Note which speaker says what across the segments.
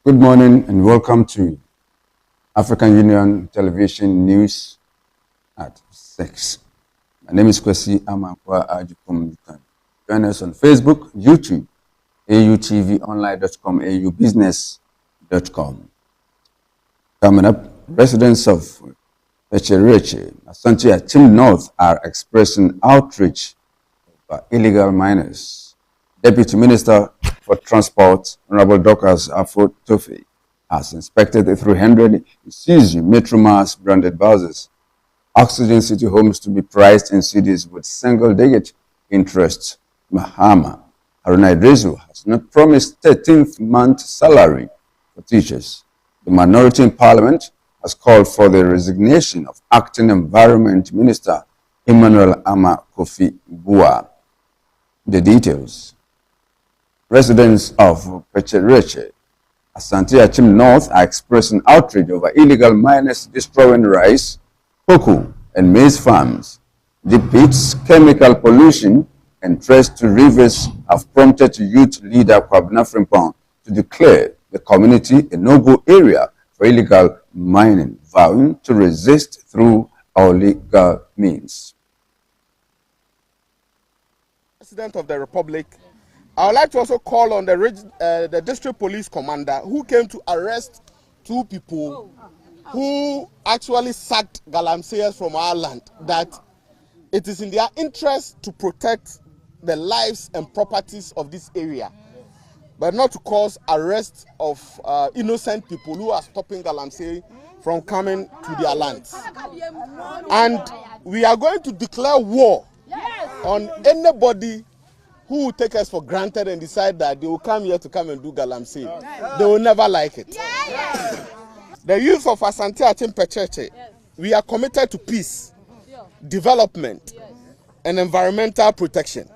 Speaker 1: Good morning and welcome to African Union Television News at 6. My name is Kwesi Agyeikum. You can join us on Facebook, YouTube, autvonline.com, aubusiness.com. Coming up, residents of Agyeikum North are expressing outrage over illegal miners. Deputy Minister for Transport, Honorable Dorcas Afo-Tofe, has inspected the 300 Isuzu Metromass branded buses, Oxygen City homes to be priced in cities with single-digit interest. Mahama Haruna Idrisu has not promised 13th month salary for teachers. The minority in Parliament has called for the resignation of Acting Environment Minister Emmanuel Ama Kofi Bua. The details. Residents of Agyeikum North are expressing outrage over illegal miners destroying rice, cocoa, and maize farms. The pits, chemical pollution, and threats to rivers have prompted youth leader Kwabena Frimpong to declare the community a no-go area for illegal mining, vowing to resist through all legal means.
Speaker 2: President of the Republic, I would like to also call on the district police commander who came to arrest two people who actually sacked galamseyers from our land, that it is in their interest to protect the lives and properties of this area, but not to cause arrest of innocent people who are stopping galamsey from coming to their lands. And we are going to declare war on anybody who will take us for granted and decide that they will come here to come and do galamsey. They will never like it. The youth of Agyeikum, we are committed to peace, development, and environmental protection.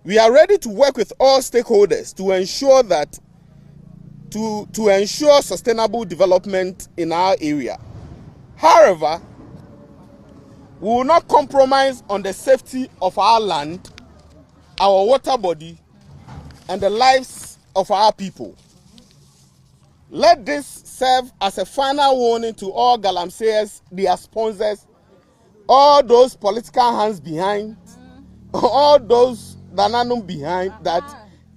Speaker 2: We are ready to work with all stakeholders to ensure that to ensure sustainable development in our area. However, we will not compromise on the safety of our land, our water body, and the lives of our people. Let this serve as a final warning to all galamseyers, their sponsors, all those political hands behind, all those nananum behind, that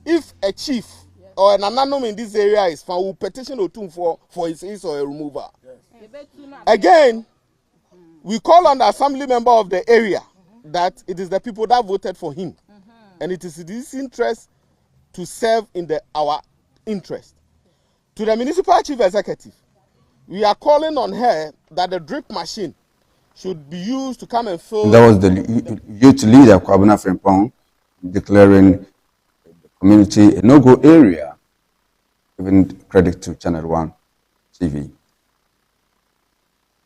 Speaker 2: if a chief or an nananum in this area is found, will petition Otum for his or a removal. Again, we call on the assembly member of the area that it is the people that voted for him, and it is in his interest to serve in our interest. To the municipal chief executive, we are calling on her that the drip machine should be used to come and fill.
Speaker 1: That was the youth leader, Kwabena Frimpong, declaring the community a no-go area, giving credit to Channel 1 TV.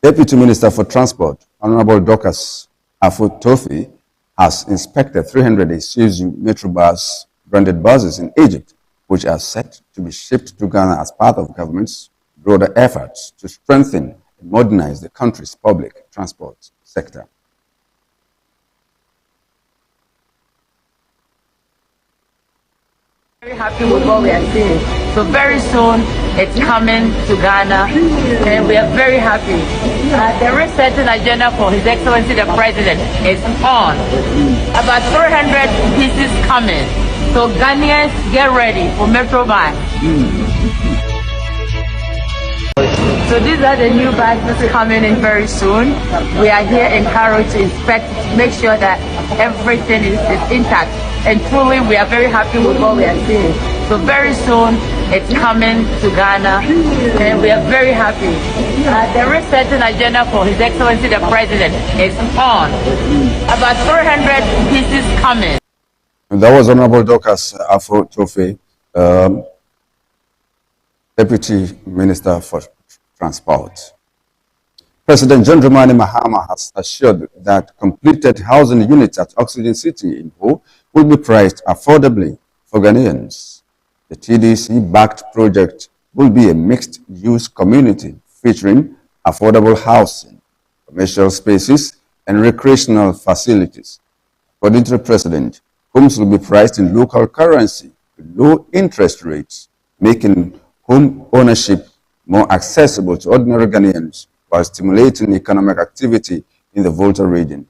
Speaker 1: Deputy Minister for Transport, Honorable Dorcas Afo-Tofe, has inspected 300 Isuzu Metrobus branded buses in Egypt, which are set to be shipped to Ghana as part of the government's broader efforts to strengthen and modernize the country's public transport sector.
Speaker 3: Very happy with what we are seeing. So very soon it's coming to Ghana, and we are very happy. The resetting agenda for His Excellency the President is on. About 400 pieces coming. So Ghanaians, get ready for Metrobus. So these are the new buses coming in very soon. We are here in Cairo to inspect, to make sure that everything is intact. And truly, we are very happy with what we are seeing. So very soon, it's coming to Ghana, and we are very happy. The resetting agenda for His Excellency the President is on. About 400 pieces coming.
Speaker 1: And that was Honorable Dorcas Afo-Tofe, Deputy Minister for Transport. President John Dramani Mahama has assured that completed housing units at Oxygen City in Ho will be priced affordably for Ghanaians. The TDC-backed project will be a mixed-use community featuring affordable housing, commercial spaces, and recreational facilities. According to the President, homes will be priced in local currency with low interest rates, making home ownership more accessible to ordinary Ghanaians while stimulating economic activity in the Volta region.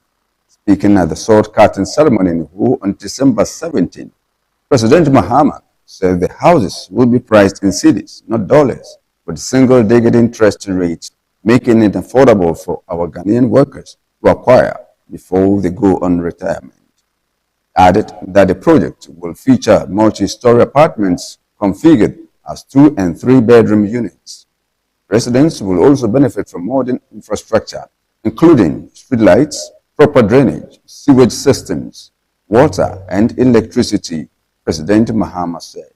Speaker 1: Speaking at the sword cutting ceremony in Wu on December 17, President Mahama said the houses will be priced in cedis, not dollars, with single-digit interest rates, making it affordable for our Ghanaian workers to acquire before they go on retirement. Added that the project will feature multi-story apartments configured as 2- and 3-bedroom units. Residents will also benefit from modern infrastructure, including streetlights, proper drainage, sewage systems, water, and electricity, President Mahama said.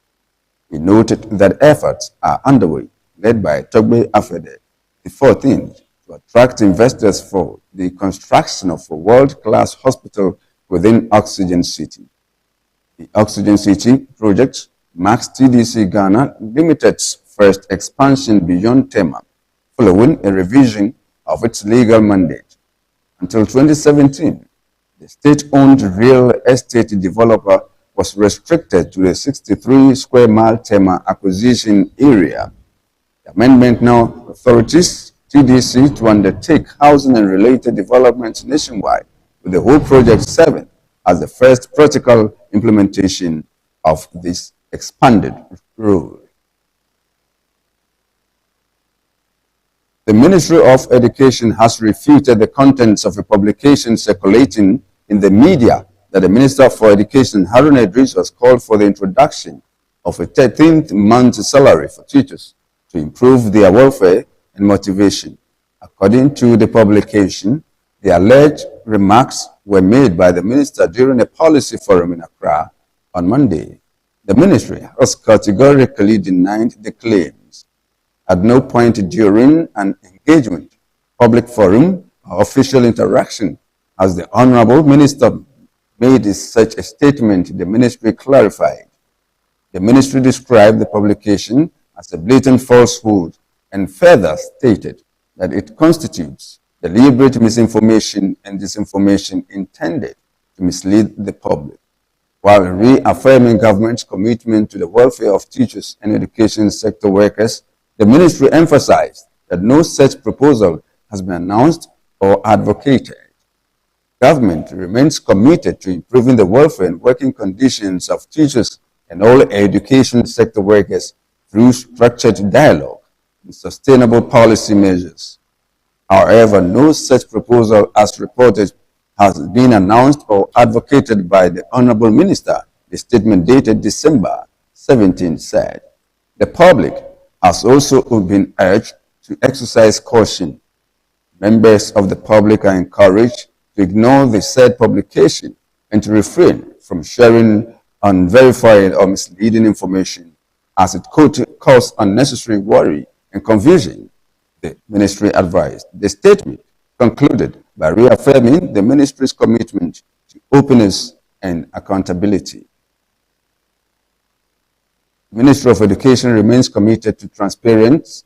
Speaker 1: He noted that efforts are underway, led by Togbe Afede, the 14th, to attract investors for the construction of a world-class hospital within Oxygen City. The Oxygen City project marks TDC Ghana Limited's first expansion beyond Tema, following a revision of its legal mandate. Until 2017, the state-owned real estate developer was restricted to the 63-square-mile Tema acquisition area. The amendment now authorities TDC to undertake housing and related developments nationwide, with the whole project serving as the first practical implementation of this expanded rule. The Ministry of Education has refuted the contents of a publication circulating in the media that the Minister for Education, Harun Idris, has called for the introduction of a 13th month salary for teachers to improve their welfare and motivation. According to the publication, the alleged remarks were made by the minister during a policy forum in Accra on Monday. The ministry has categorically denied the claims. At no point during an engagement, public forum, or official interaction has the Honorable Minister made such a statement, the ministry clarified. The ministry described the publication as a blatant falsehood and further stated that it constitutes deliberate misinformation and disinformation intended to mislead the public. While reaffirming government's commitment to the welfare of teachers and education sector workers, the ministry emphasized that no such proposal has been announced or advocated. Government remains committed to improving the welfare and working conditions of teachers and all education sector workers through structured dialogue and sustainable policy measures. However, no such proposal as reported has been announced or advocated by the Honorable Minister, the statement dated December 17 said. The public has also been urged to exercise caution. Members of the public are encouraged to ignore the said publication and to refrain from sharing unverified or misleading information, as it could cause unnecessary worry and confusion, the ministry advised. The statement concluded by reaffirming the ministry's commitment to openness and accountability. The Ministry of Education remains committed to transparent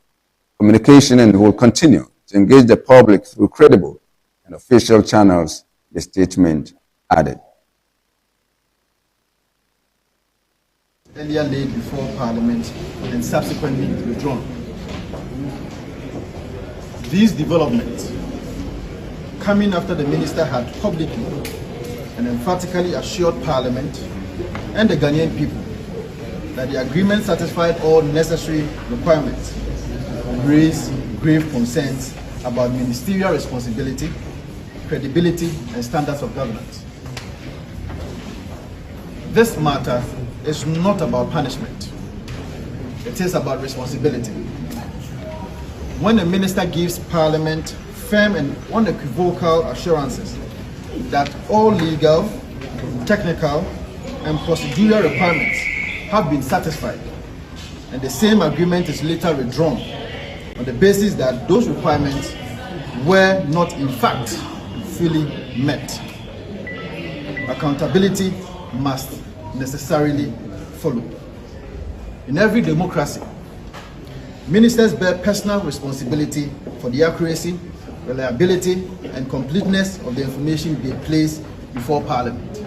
Speaker 1: communication and will continue to engage the public through credible and official channels, the statement added.
Speaker 4: Earlier laid before Parliament and subsequently withdrawn. These developments, coming after the Minister had publicly and emphatically assured Parliament and the Ghanaian people that the agreement satisfied all necessary requirements, raised grave concerns about ministerial responsibility, credibility, and standards of governance. This matter is not about punishment. It is about responsibility. When a minister gives Parliament firm and unequivocal assurances that all legal, technical, and procedural requirements have been satisfied, and the same agreement is later withdrawn on the basis that those requirements were not in fact fully met, accountability must necessarily follow. In every democracy, ministers bear personal responsibility for the accuracy, reliability, and completeness of the information they place before Parliament.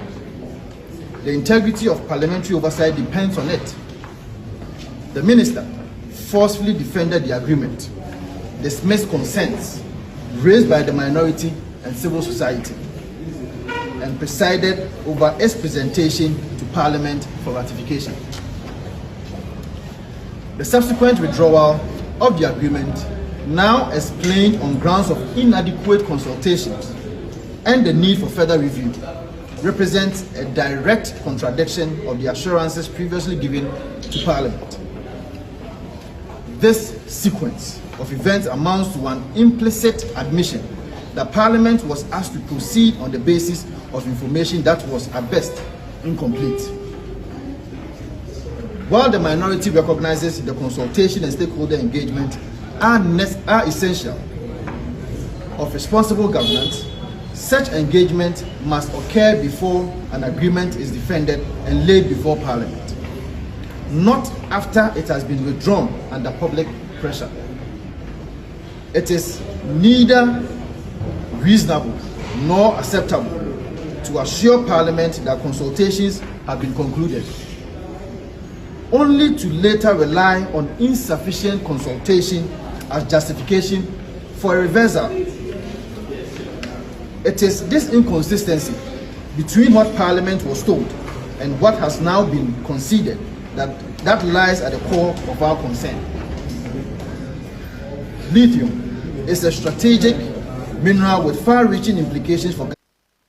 Speaker 4: The integrity of parliamentary oversight depends on it. The minister forcefully defended the agreement, dismissed concerns raised by the minority and civil society, and presided over its presentation to Parliament for ratification. The subsequent withdrawal of the agreement, now explained on grounds of inadequate consultations and the need for further review, represents a direct contradiction of the assurances previously given to Parliament. This sequence of events amounts to an implicit admission that Parliament was asked to proceed on the basis of information that was at best incomplete. While the minority recognizes the consultation and stakeholder engagement are essential of responsible governance, such engagement must occur before an agreement is defended and laid before Parliament, not after it has been withdrawn under public pressure. It is neither reasonable nor acceptable to assure Parliament that consultations have been concluded, only to later rely on insufficient consultation as justification for a reversal. It is this inconsistency between what Parliament was told and what has now been conceded that lies at the core of our concern. Lithium is a strategic mineral with far-reaching implications for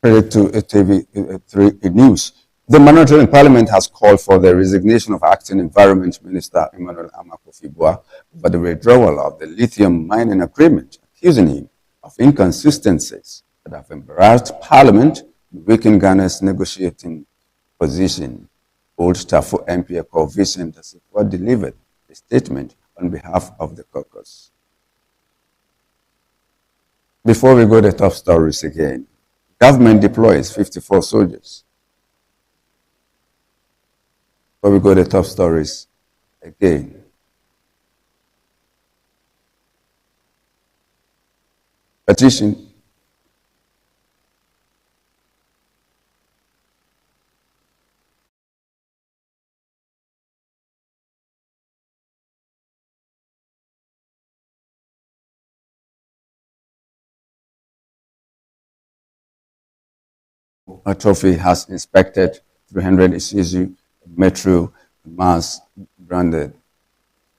Speaker 1: Credit to TV3 News. The minority in Parliament has called for the resignation of Acting Environment Minister Emmanuel Amakofibua over the withdrawal of the lithium mining agreement, accusing him of inconsistencies that have embarrassed Parliament and weakened Ghana's negotiating position. Old Tafo MP Eko Vincent Asifua delivered a statement on behalf of the caucus. Before we go to the top stories again, government deploys 54 soldiers. Before we go to the top stories again, petition a trophy has inspected 300 Isuzu Metro mass branded.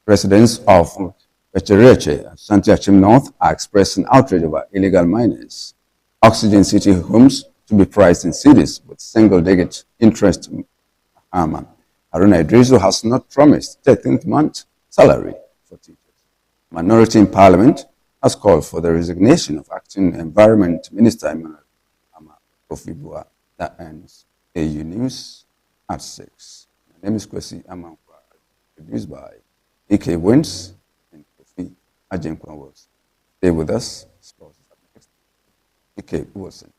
Speaker 1: Residents of Echereche and Agyeikum North are expressing outrage over illegal miners. Oxygen City homes to be priced in cities with single-digit interest. Haruna Idrisu has not promised 13th month salary for teachers. Minority in Parliament has called for the resignation of Acting Environment Minister Emmanuel Amakofibua. That ends AU News at 6. My name is Kwesi, produced by EK Wins and Kofi Agyeikum. Stay with us. EK Wilson.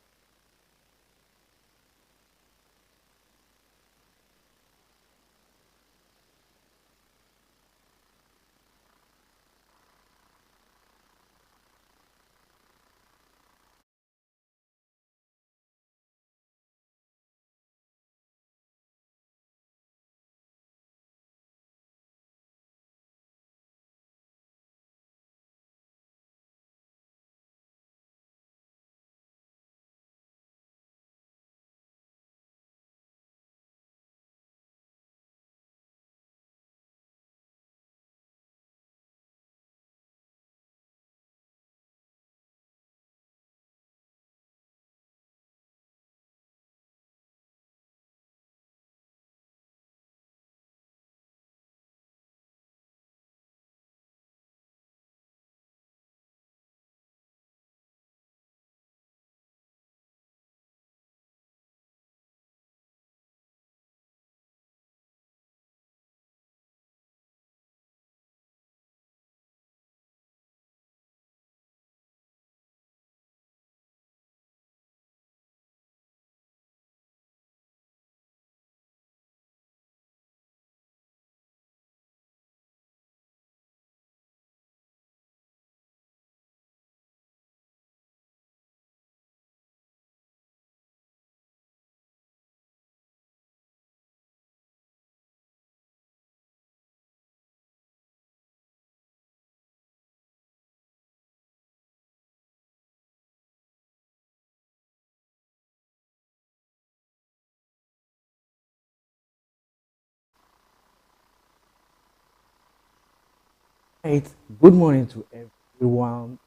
Speaker 5: Right. Good morning to everyone.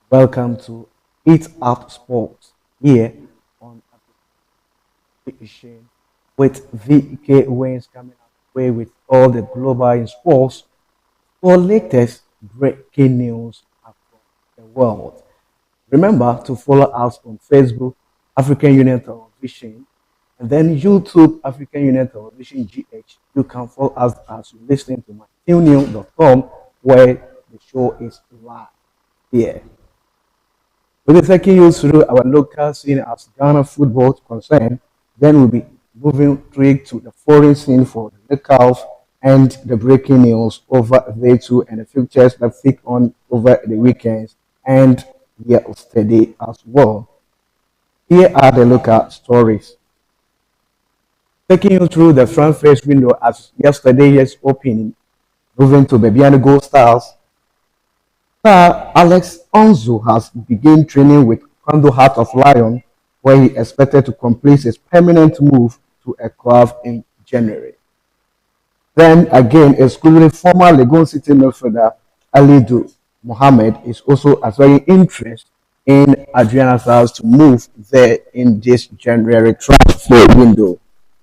Speaker 5: Welcome to Eat Up Sports here on application with VK Wins coming up way with all the global in sports for latest breaking news across the world. Remember to follow us on Facebook, African Union Television, and then YouTube, African Union Television GH. You can follow us as you listen to mytunein.com where the show is live here. We'll be taking you through our local scene as Ghana football is concerned. Then we'll be moving straight to the foreign scene for the locals and the breaking news over there too, and the fixtures that fit on over the weekends and yesterday as well. Here are the local stories. Taking you through the front face window as yesterday's opening, moving to Bebiano Gold Stars. Star Alex Onzo has begun training with Kondo Heart of Lion, where he expected to complete his permanent move to a club in January. Then again, exclusively former Legon City midfielder Alidu Mohammed is also very interested in Adriana's house to move there in this January transfer window.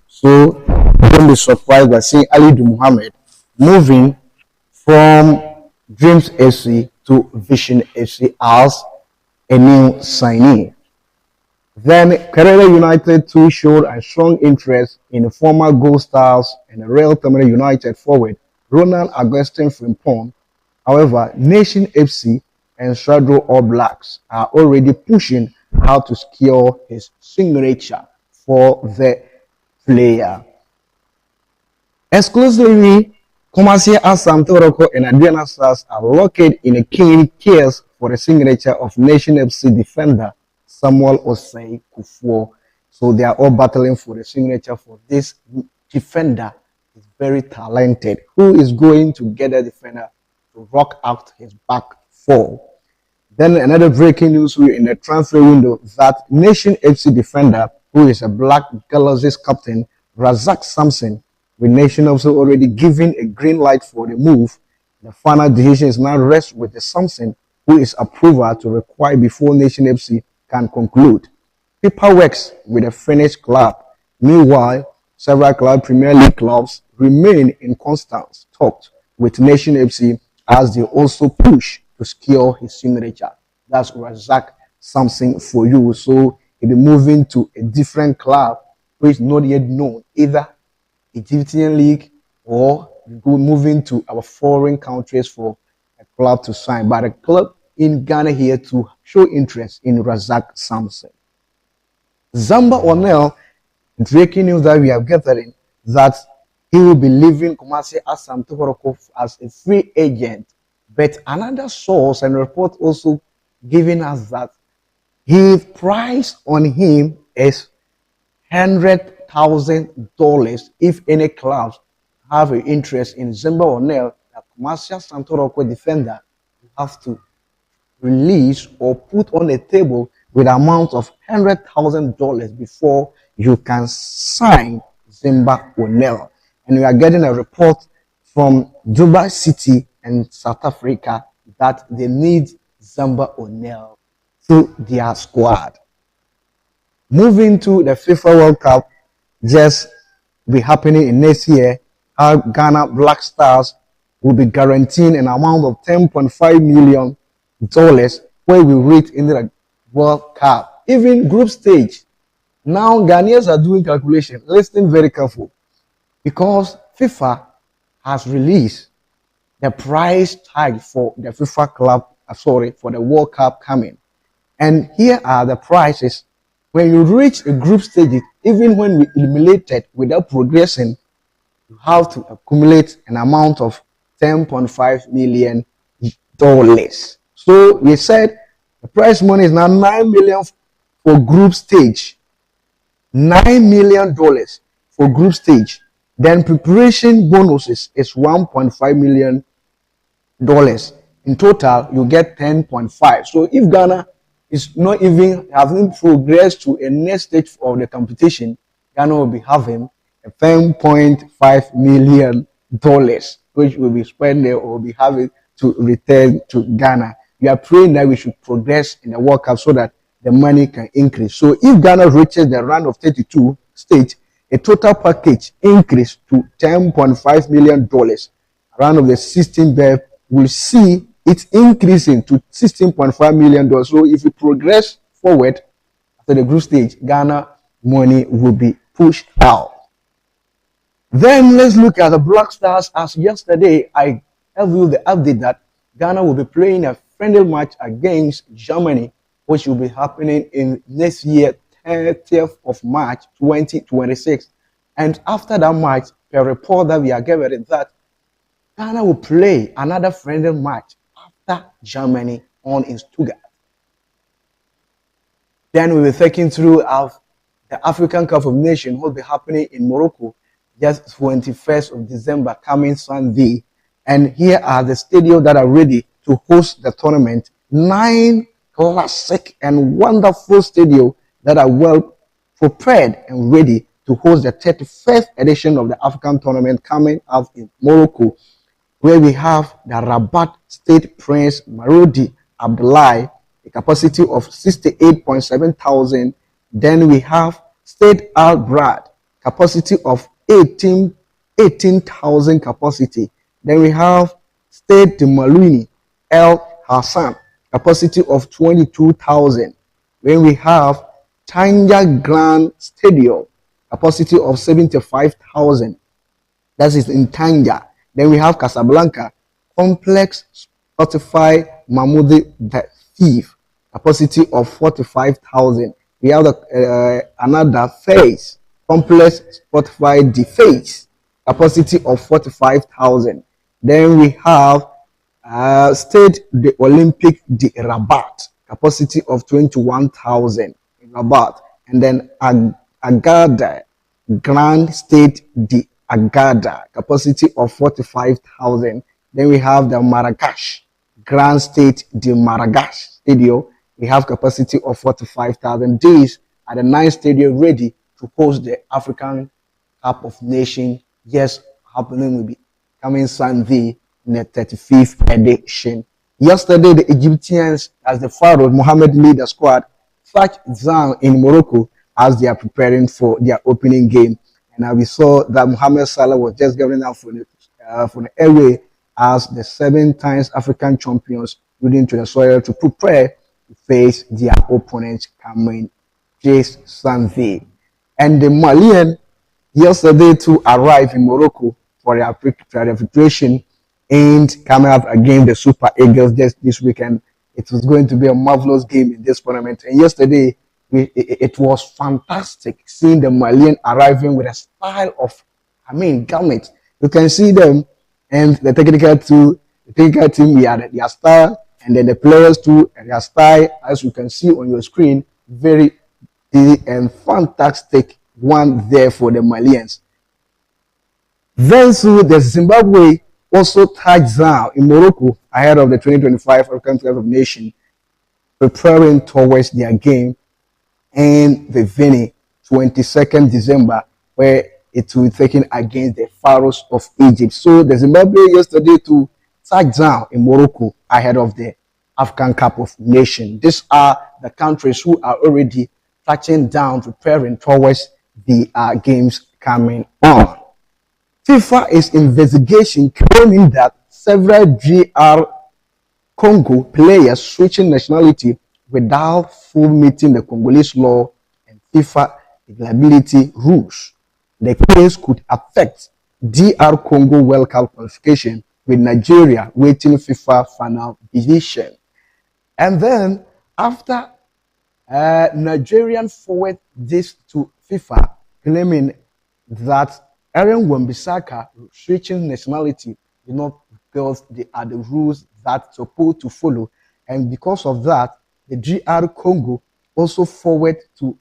Speaker 5: So don't be surprised by seeing Alidu Mohammed moving from Dreams FC to Vision FC as a new signee. Then Kerala United too showed a strong interest in former Gold Stars and Real Tamale United forward Ronald Augustine Frimpong. However, Nation FC and Shadow All Blacks are already pushing how to secure his signature for the player. Exclusively, Kumasi Assam Toroko and Adriana Stars are locked in a keen case for the signature of Nation FC defender Samuel Osei Kufuor. So they are all battling for the signature for this defender. He's very talented. Who is going to get a defender to rock out his back four? Then another breaking news in the transfer window that Nation FC defender, who is a Black Galaxies captain, Razak Samson, with Nation also already giving a green light for the move. The final decision is now rest with the Samson, who is approval to require before Nation FC can conclude. Paper works with the Finnish club. Meanwhile, several club Premier League clubs remain in constant talks with Nation FC as they also push to secure his signature. That's Razak Samson for you. So he'll be moving to a different club which is not yet known, either Egyptian League or moving to our foreign countries for a club to sign. But a club in Ghana here to show interest in Razak Samson. Zamba O'Neill, breaking news that we are gathering that he will be leaving Kumasi Assam Tokoroko as a free agent. But another source and report also giving us that his price on him is $100,000 if any clubs have an interest in Zamba O'Neill, the Kumasi Santoroko defender, you have to release or put on a table with an amount of $100,000 before you can sign Zamba O'Neill. And we are getting a report from Dubai City and South Africa that they need Zamba O'Neill to their squad. Moving to the FIFA World Cup, just be happening in next year, how Ghana Black Stars will be guaranteeing an amount of $10.5 million where we reach in the World Cup. Even group stage. Now Ghanaians are doing calculation. Listen very careful. Because FIFA has released the price tag for the FIFA club, for the World Cup coming. And here are the prices. When you reach a group stage, even when we eliminated without progressing, you have to accumulate an amount of $10.5 million. So we said the prize money is now $9 million for group stage. $9 million for group stage. Then preparation bonuses is $1.5 million. In total, you get 10.5. So if Ghana is not even having progressed to a next stage of the competition, Ghana will be having a $10.5 million, which will be spent there or will be having to return to Ghana. We are praying that we should progress in the World Cup so that the money can increase. So if Ghana reaches the round of 32 stage, a total package increase to $10.5 million. Round of the 16 berth will see it increasing to $16.5 million. So if we progress forward after the group stage, Ghana money will be pushed out. Then let's look at the Black Stars. As yesterday, I gave you the update that Ghana will be playing a friendly match against Germany, which will be happening in next year, 30th of March, 2026. And after that match, a report that we are given that Ghana will play another friendly match after Germany on in Stuttgart. Then we will be taking through the African Cup of Nations will be happening in Morocco just 21st of December coming Sunday. And here are the stadiums that are ready to host the tournament. 9 classic and wonderful stadiums that are well prepared and ready to host the 31st edition of the African tournament coming out in Morocco, where we have the Rabat State Prince Marudi Abdullahi, a capacity of 68.7 thousand. Then we have State Al Brad, capacity of 18,000 capacity. Then we have State de Malouini El Hassan, capacity of 22,000. Then we have Tanja Grand Stadium, capacity of 75,000. That is in Tanja. Then we have Casablanca Complex Spotify Mahmoudi the Thief, capacity of 45,000. We have another Face Complex Spotify the Face, capacity of 45,000. Then we have Stade the Olympic de Rabat, capacity of 21,000 in Rabat. And then Agada Grand State de Agada, capacity of 45,000. Then we have the Marrakesh Grand State de Marrakesh Stadium. We have capacity of 45,000. These are the 9 stadiums ready to host the African Cup of Nations. Yes, happening will be coming Sunday in the 35th edition. Yesterday, the Egyptians, as the Pharaoh Mohammed lead the squad, touched down in Morocco as they are preparing for their opening game. And we saw that Mohamed Salah was just getting out for the airway as the 7 times African champions returning to the soil to prepare to face their opponents coming this Sunday. And the Malian yesterday to arrive in Morocco for their preparation and coming up against the Super Eagles just this weekend. It was going to be a marvelous game in this tournament. And yesterday, it was fantastic seeing the Malian arriving with a style of, garments. You can see them and the technical team, we had their style, and then the players too, and their style, as you can see on your screen, very easy and fantastic one there for the Malians. Then so the Zimbabwe also touched down in Morocco ahead of the 2025 African Cup of Nations, preparing towards their game in the venue 22nd December, where it will be taken against the Pharaohs of Egypt. So the Zimbabwe yesterday to touch down in Morocco ahead of the African Cup of Nations. These are the countries who are already touching down, preparing towards the games coming on. FIFA is investigation claiming that several GR Congo players switching nationality without full meeting the Congolese law and FIFA eligibility rules. The case could affect DR Congo World Cup qualification, with Nigeria waiting FIFA final decision. And then after Nigerian forward this to FIFA, claiming that Aaron Wan-Bissaka switching nationality did not, because they are the rules that supposed to follow, and because of that, the GR Congo also forward to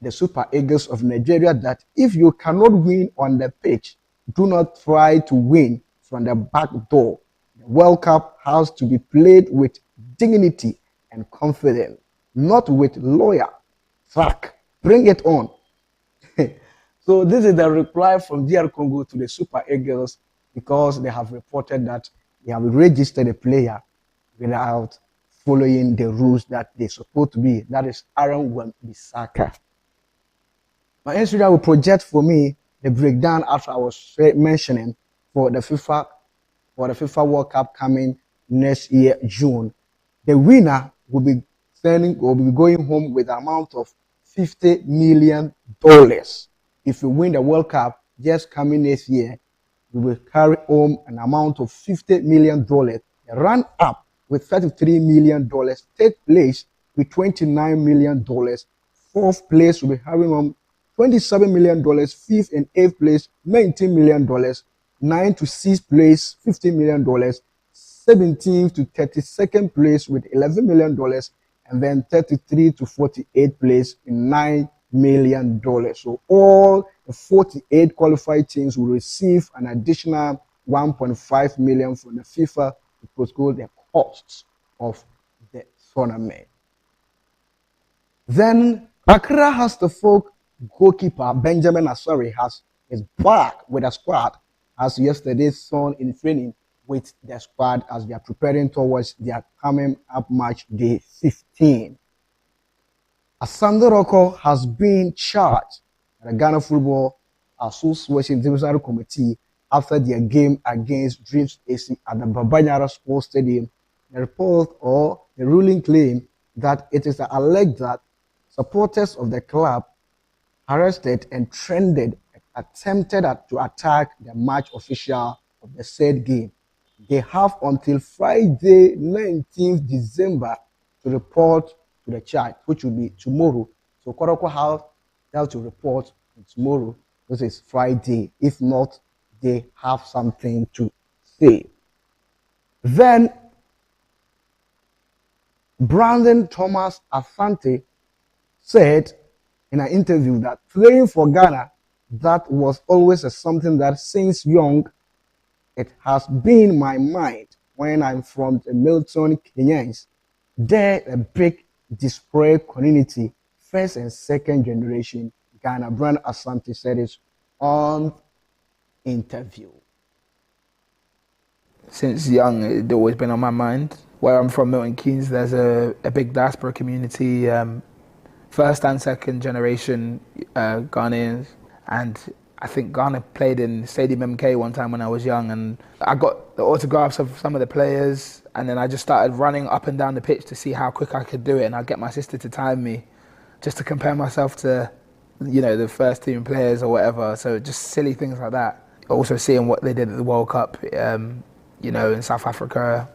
Speaker 5: the Super Eagles of Nigeria that if you cannot win on the pitch, do not try to win from the back door. The World Cup has to be played with dignity and confidence, not with lawyer. Fuck, bring it on. So this is the reply from DR Congo to the Super Eagles, because they have reported that they have registered a player without following the rules that they're supposed to be. That is Aaron Wan-Bissaka. My Instagram will project for me the breakdown after I was mentioning for the FIFA World Cup coming next year, June. The winner will be going home with an amount of $50 million. If you win the World Cup just coming next year, you will carry home an amount of $50 million. The run up with $33 million, third place with $29 million, fourth place will be having home $27 million, fifth and eighth place $19 million, ninth to sixth place $15 million, 17th to 32nd place with $11 million, and then 33 to 48 place in $9 million. So all the 48 qualified teams will receive an additional 1.5 million from the FIFA to postpone the costs of the tournament. Then Accra has the folk goalkeeper Benjamin Asori is back with a squad as yesterday shown in training with the squad as they are preparing towards their coming up match day 15. Asante Rocco has been charged by the Ghana Football Association Divisional Committee after their game against Dreams AC at the Babanyara Sports Stadium. The report or the ruling claim that it is alleged that supporters of the club arrested and attempted to attack the match official of the said game. They have until Friday, 19th December to report to the charge, which will be tomorrow. So Koroko have to report tomorrow. This is Friday. If not, they have something to say. Then Brandon Thomas Asante said in an interview that playing for Ghana, that was always something that since young, it has been my mind when I'm from the Milton Kenyans. They're a big disparate community, first and second generation Ghana. Brandon Asante said it on interview.
Speaker 6: Since young, it's always been on my mind. Where I'm from, Milton Keynes, there's a big diaspora community, first and second generation Ghanaians. And I think Ghana played in Stadium MK one time when I was young, and I got the autographs of some of the players, and then I just started running up and down the pitch to see how quick I could do it, and I'd get my sister to time me just to compare myself to, the first team players or whatever. So just silly things like that. Also seeing what they did at the World Cup, in South Africa.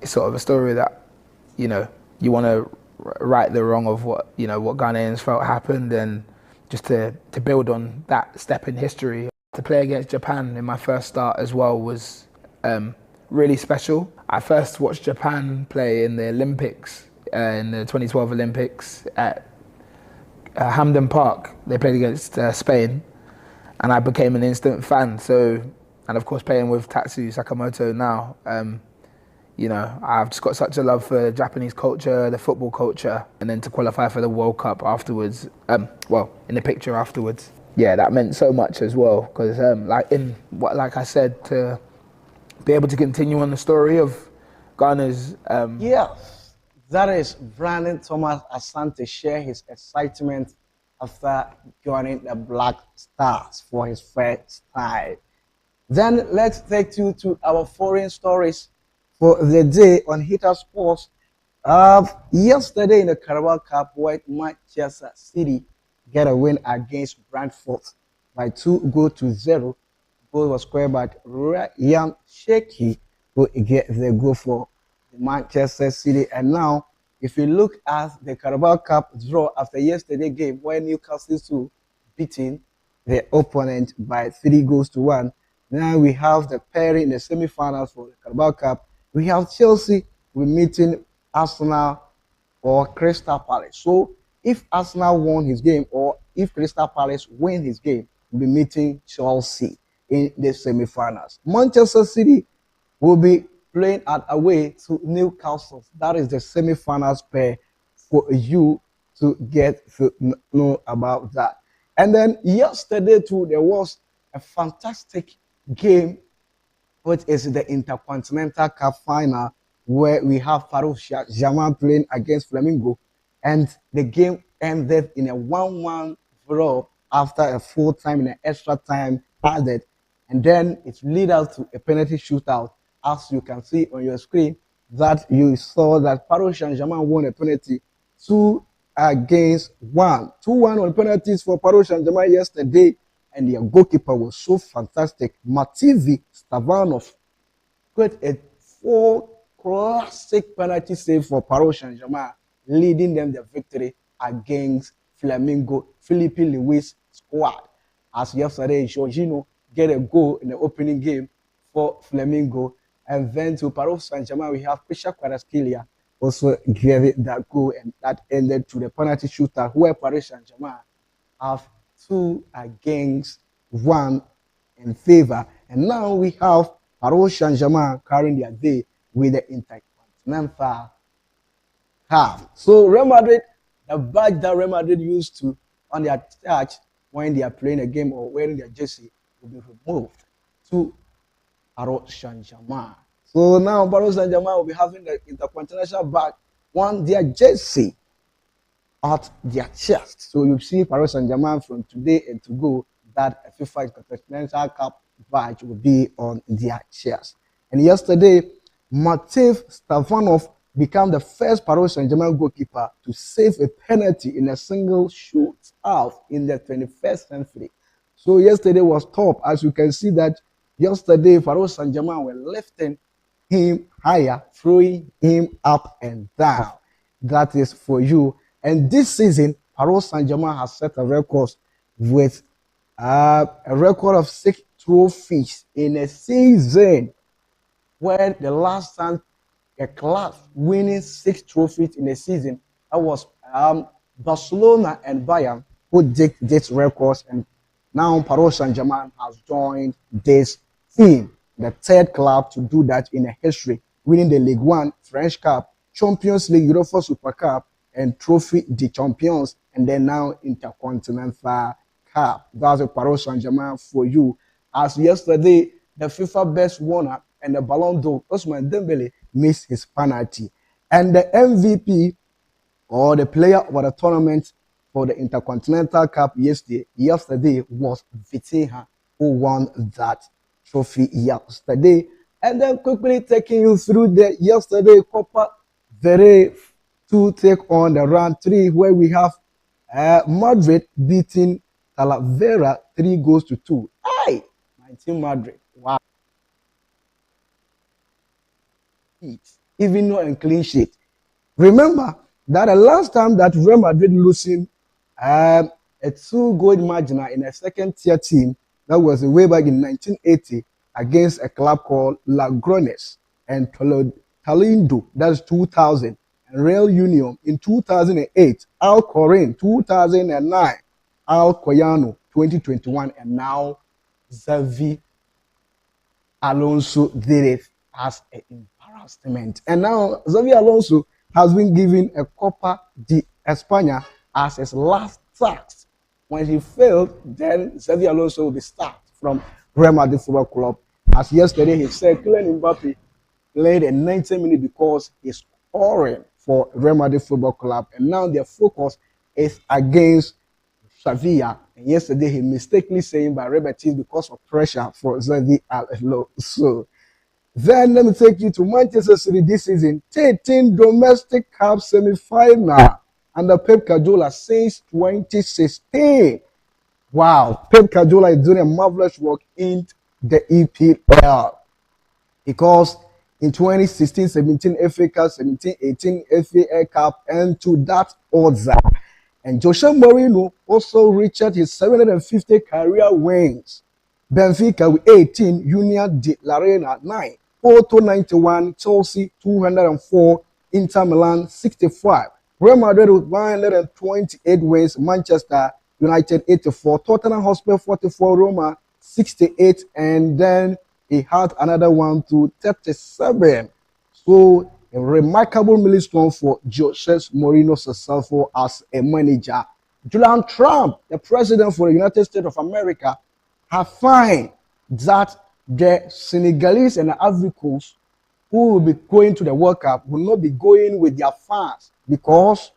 Speaker 6: It's sort of a story that, you want to right the wrong of what Ghanaians felt happened, and just to build on that step in history. To play against Japan in my first start as well was really special. I first watched Japan play in the Olympics, in the 2012 Olympics at Hampden Park. They played against Spain, and I became an instant fan. So, and of course playing with Tatsu Sakamoto now, I've just got such a love for Japanese culture, the football culture, and then to qualify for the World Cup afterwards, in the picture afterwards. Yeah, that meant so much as well, because like I said, to be able to continue on the story of Ghana's...
Speaker 5: Yes, that is Brandon Thomas Asante share his excitement after joining the Black Stars for his first time. Then let's take you to our foreign stories for the day on Hitter Sports. Yesterday in the Carabao Cup, where Manchester City get a win against Brentford by 2-0. Goal was scored by Ryan Sheki, who get the goal for Manchester City. And now, if you look at the Carabao Cup draw after yesterday's game, where Newcastle beating their opponent by 3-1. Now we have the pairing in the semi-finals for the Carabao Cup. We have Chelsea meeting Arsenal or Crystal Palace. So if Arsenal won his game or if Crystal Palace win his game, we'll be meeting Chelsea in the semi-finals. Manchester City will be playing away to Newcastle. That is the semi-finals pair for you to get to know about that. And then yesterday too, there was a fantastic game which is the Intercontinental Cup final, where we have Paris Saint-Germain playing against Flamengo, and the game ended in a 1-1 draw after a full time and an extra time added, and then it led us to a penalty shootout. As you can see on your screen, that you saw that Paris Saint-Germain won a penalty 2-1. 2-1 on penalties for Paris Saint-Germain yesterday, and their goalkeeper was so fantastic. Mativi Stavanov got a 4 classic penalty save for Paris Saint-Germain, leading them the victory against Flamengo. Philippe Luis squad. As yesterday, Jorginho get a goal in the opening game for Flamengo. And then to Paris Saint-Germain, we have Pisha Kvaratskhelia also gave that goal, and that ended to the penalty shootout, where Paris Saint-Germain have 2-1 in favor. And now we have Paris Saint-Germain carrying their day with the Intercontinental Cup. So Real Madrid, the badge that Real Madrid used to on their church when they are playing a game or wearing their jersey, will be removed to Paris Saint-Germain. So now Paris Saint-Germain will be having the Intercontinental badge on their jersey at their chest. So you see Paris Saint-Germain from today and to go, that a FIFA Intercontinental Cup badge will be on their chest. And yesterday, Mativ Stavanov became the first Paris Saint-Germain goalkeeper to save a penalty in a single shootout in the 21st century. So yesterday was top. As you can see that yesterday, Paris Saint-Germain were lifting him higher, throwing him up and down. That is for you. And this season, Paris Saint-Germain has set a record with a record of 6 trophies in a season, where the last time a club winning 6 trophies in a season, that was Barcelona and Bayern who did this records, and now Paris Saint-Germain has joined this team, the third club to do that in a history, winning the Ligue 1, French Cup, Champions League, Europa Super Cup, and Trophy des Champions, and then now Intercontinental Cup. That's a Paris Saint-Germain for you. As yesterday, the FIFA best winner and the Ballon d'Or, Ousmane Dembele, missed his penalty. And the MVP, or the player of the tournament for the Intercontinental Cup yesterday was Vitinha, who won that trophy yesterday. And then quickly taking you through the yesterday Copa del to take on the round 3, where we have Madrid beating Talavera 3-2. Aye, 19 Madrid. Wow. Even no clean sheet. Remember that the last time that Real Madrid losing a 2-goal margin in a second tier team, that was way back in 1980 against a club called Lagrones and Talindo, that's 2000, and Real Union in 2008, Al Corin 2009, Al Coyano 2021, and now Xavi Alonso did it as an embarrassment. And now Xavi Alonso has been given a Copa de España as his last task. When he failed, then Xavi Alonso will be sacked from Real Madrid Football Club. As yesterday he said, Kylian Mbappe played a 90 minutes because he's scoring for Real Madrid Football Club, and now their focus is against Sevilla. And yesterday he mistakenly saying by Rebetis because of pressure for Xavi Alonso. Then let me take you to Manchester City this season, 13 domestic cup semi-final under Pep Guardiola since 2016. Wow, Pep Guardiola is doing a marvelous work in the EPL, because in 2016-17 FA Cup, 17-18 FA Cup, and to that order. And Jose Mourinho also reached his 750 career wins. Benfica with 18, Union de la Reina 9, Porto 91, Chelsea 204, Inter Milan 65, Real Madrid with 128 wins, Manchester United 84, Tottenham Hotspur 44, Roma 68, and then he had another one to 37. So a remarkable milestone for Jose Mourinho himself as a manager. Donald Trump, the president for the United States of America, have found that the Senegalese and the Africans who will be going to the World Cup will not be going with their fans because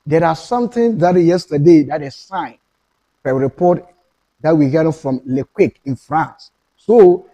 Speaker 5: there are something that yesterday that is signed, a report that we got from Le Quick in France. So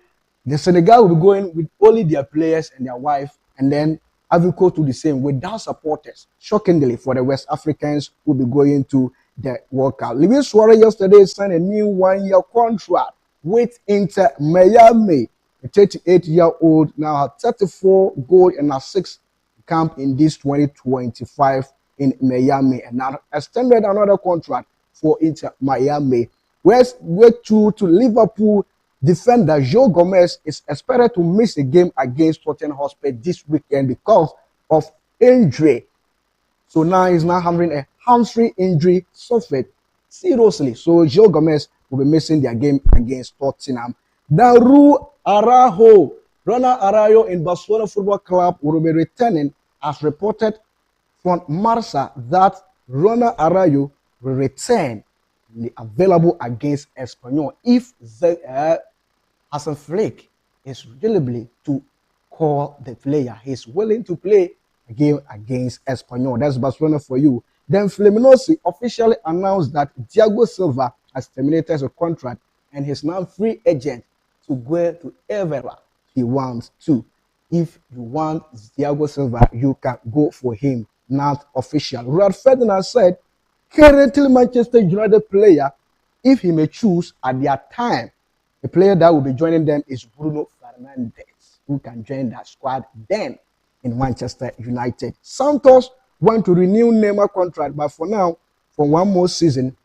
Speaker 5: the Senegal will be going with only their players and their wife, and then Ivory to the same without supporters. Shockingly, for the West Africans who will be going to the World Cup. Luis Suarez yesterday signed a new 1-year contract with Inter Miami. The 38-year-old now has 34 goals and a 6 camp in this 2025 in Miami, and now extended another contract for Inter Miami. West way to Liverpool defender Joe Gomez is expected to miss a game against Tottenham Hotspur this weekend because of injury. So now he's now having a hamstring injury suffered seriously. So Joe Gomez will be missing their game against Tottenham. Daru Araujo, Ronald Araujo in Barcelona Football Club will be returning, as reported from Marca that Ronald Araujo will return available against Espanyol if Hassan Flick is willing to call the player. He's willing to play a game against Espanyol. That's Barcelona for you. Then Fluminense officially announced that Thiago Silva has terminated his contract and he's now free agent to go to wherever he wants to. If you want Thiago Silva, you can go for him. Not official. Ronald Ferdinand said, currently Manchester United player, if he may choose at their time, the player that will be joining them is Bruno Fernandes, who can join that squad then in Manchester United. Santos want to renew Neymar contract, but for now, for one more season,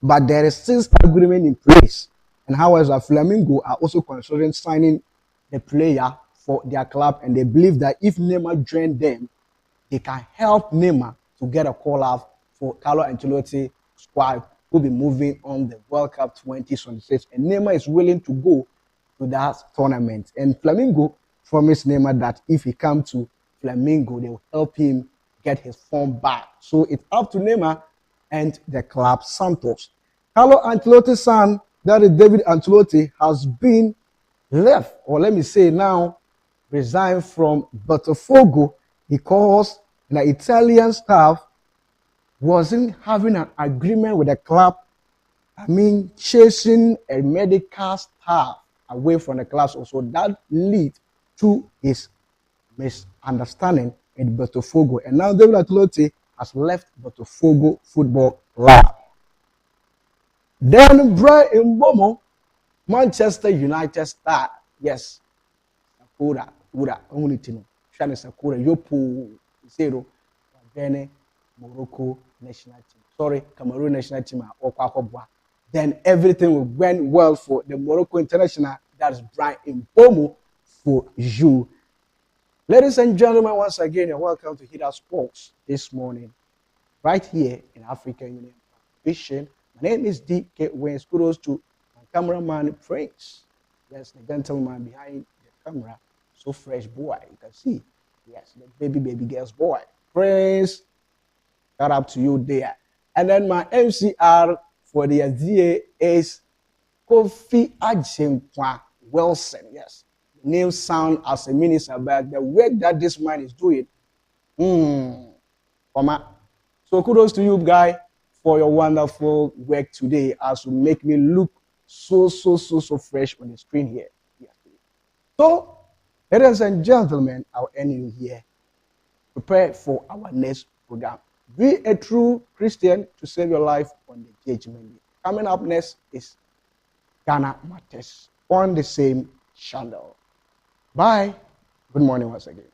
Speaker 5: but there is still agreement in place. And however, Flamengo are also considering signing the player for their club, and they believe that if Neymar joins them, they can help Neymar to get a call out for Carlo Ancelotti squad who will be moving on the World Cup 2026. And Neymar is willing to go to that tournament. And Flamengo promised Neymar that if he comes to Flamengo, they will help him get his form back. So it's up to Neymar and the club Santos. Carlo Ancelotti's son, that is David Ancelotti, has been left, or let me say now, resigned from Botafogo because the Italian staff wasn't having an agreement with the club. Chasing a medical staff away from the club. So that lead to his misunderstanding in Botafogo. And now David Ancelotti has left Botafogo Football Club. Then Brian Mbomo, Manchester United star. Yes. Sakura, only to Shani Sakura, Yopo, Zero, Bene, Morocco national team. Sorry, Cameroon national team. Then everything went well for the Morocco international. That's Brian Mbomo for you. Ladies and gentlemen, once again, you're welcome to Hit Our Sports this morning, right here in African Union Vision. My name is D.K. Wayne. Kudos to my cameraman, Prince. Yes, the gentleman behind the camera. So fresh boy, you can see. Yes, the baby girl's boy. Prince, shout out to you there. And then my MCR for the idea is Kofi Agyeikum Wilson. Yes, the name sound as a minister, but the work that this man is doing, So kudos to you, guy, for your wonderful work today, as you make me look so fresh on the screen here. So, ladies and gentlemen, I'll end you here. Prepare for our next program. Be a true Christian to save your life on the Judgment Day. Coming up next is Ghana Matters on the same channel. Bye. Good morning once again.